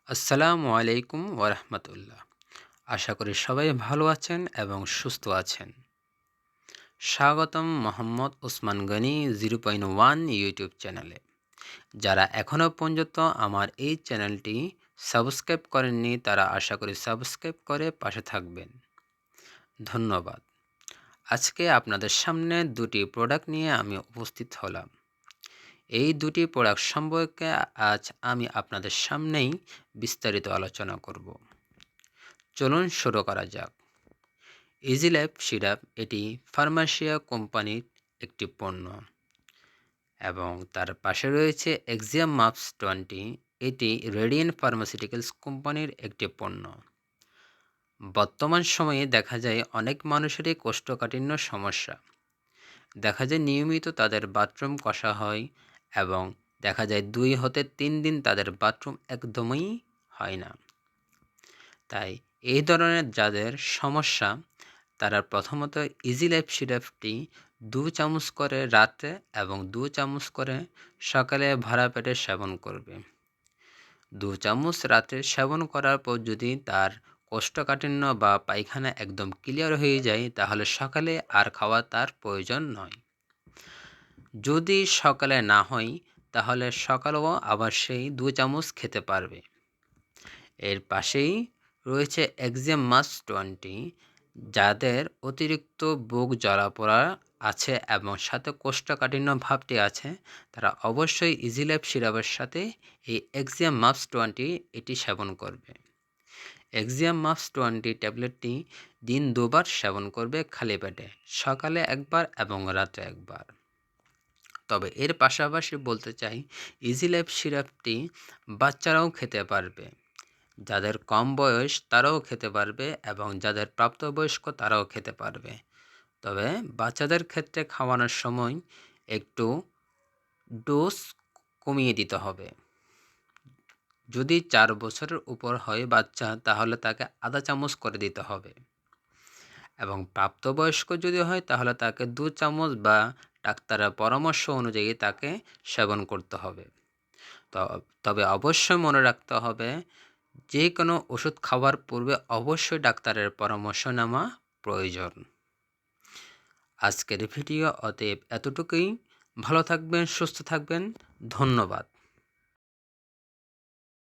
আসসালামু আলাইকুম ওরহমতুল্লাহ। আশা করি সবাই ভালো আছেন এবং সুস্থ আছেন। স্বাগতম মোহাম্মদ ওসমান গনি 0.1 ইউটিউব চ্যানেলে। যারা এখনও পর্যন্ত আমার এই চ্যানেলটি সাবস্ক্রাইব করেননি তারা আশা করি সাবস্ক্রাইব করে পাশে থাকবেন। ধন্যবাদ। আজকে আপনাদের সামনে দুটি প্রোডাক্ট নিয়ে আমি উপস্থিত হলাম। এই দুটি প্রোডাক্ট সম্পর্কে আজ আমি আপনাদের সামনেই বিস্তারিত আলোচনা করব। চলুন শুরু করা যাক। ইজি লাইফ সিরাপ এটি ফার্মাসিয়া কোম্পানির একটি পণ্য এবং তার পাশে রয়েছে এক্সিয়াম মাপস 20, এটি রেডিয়েন্ট ফার্মাসিউটিক্যালস কোম্পানির একটি পণ্য। বর্তমান সময়ে দেখা যায় অনেক মানুষেরই কোষ্ঠকাঠিন্য সমস্যা। দেখা যায় নিয়মিত তাদের বাথরুম কষা হয় এবং দেখা যায় 2 হতে 3 দিন তাদের বাথরুম একদমই হয় না। তাই এই ধরনের যাদের সমস্যা তারা প্রথমত ইজি লাইফ সিরাপটি 2 চামচ করে রাতে এবং 2 চামচ করে সকালে ভরা পেটে সেবন করবে। 2 চামচ রাতে সেবন করার পর যদি তার কোষ্ঠকাঠিন্য বা পায়খানা একদম ক্লিয়ার হয়ে যায় তাহলে সকালে আর খাওয়া তার প্রয়োজন নয়। যদি সকালে না হয় তাহলে সকালেও আবার সেই 2 চামচ খেতে পারবে। এর পাশেই রয়েছে এক্সিয়াম মাপস 20, যাদের অতিরিক্ত বুক জ্বালাপোড়া আছে এবং সাথে কোষ্ঠকাঠিন্য ভাবটি আছে তারা অবশ্যই ইজি লাইফ সিরাপের সাথে এই এক্সিয়াম মাপস 20 এটি সেবন করবে। এক্সিয়াম মাপস 20 ট্যাবলেটটি দিন 2 বার সেবন করবে খালি পেটে, সকালে একবার এবং রাতে একবার। তবে এর পাশাপাশি বলতে চাই ইজি লাইফ সিরাপটি বাচ্চারাও খেতে পারবে। যাদের কম বয়স তারাও খেতে পারবে এবং যাদের প্রাপ্তবয়স্ক তারাও খেতে পারবে। তবে বাচ্চাদের ক্ষেত্রে খাওয়ানোর সময় একটু ডোজ কমিয়ে দিতে হবে। যদি 4 বছরের উপর হয় বাচ্চা তাহলে তাকে আধা চামচ করে দিতে হবে এবং প্রাপ্তবয়স্ক যদি হয় তাহলে তাকে 2 চামচ বা ডাক্তারের পরামর্শ অনুযায়ী তাকে সেবন করতে হবে। তবে অবশ্যই মনে রাখতে হবে যে কোনো ওষুধ খাওয়ার পূর্বে অবশ্যই ডাক্তারের পরামর্শ নেওয়া প্রয়োজন। আজকের ভিডিও অতএব এতটুকুই। ভালো থাকবেন, সুস্থ থাকবেন। ধন্যবাদ।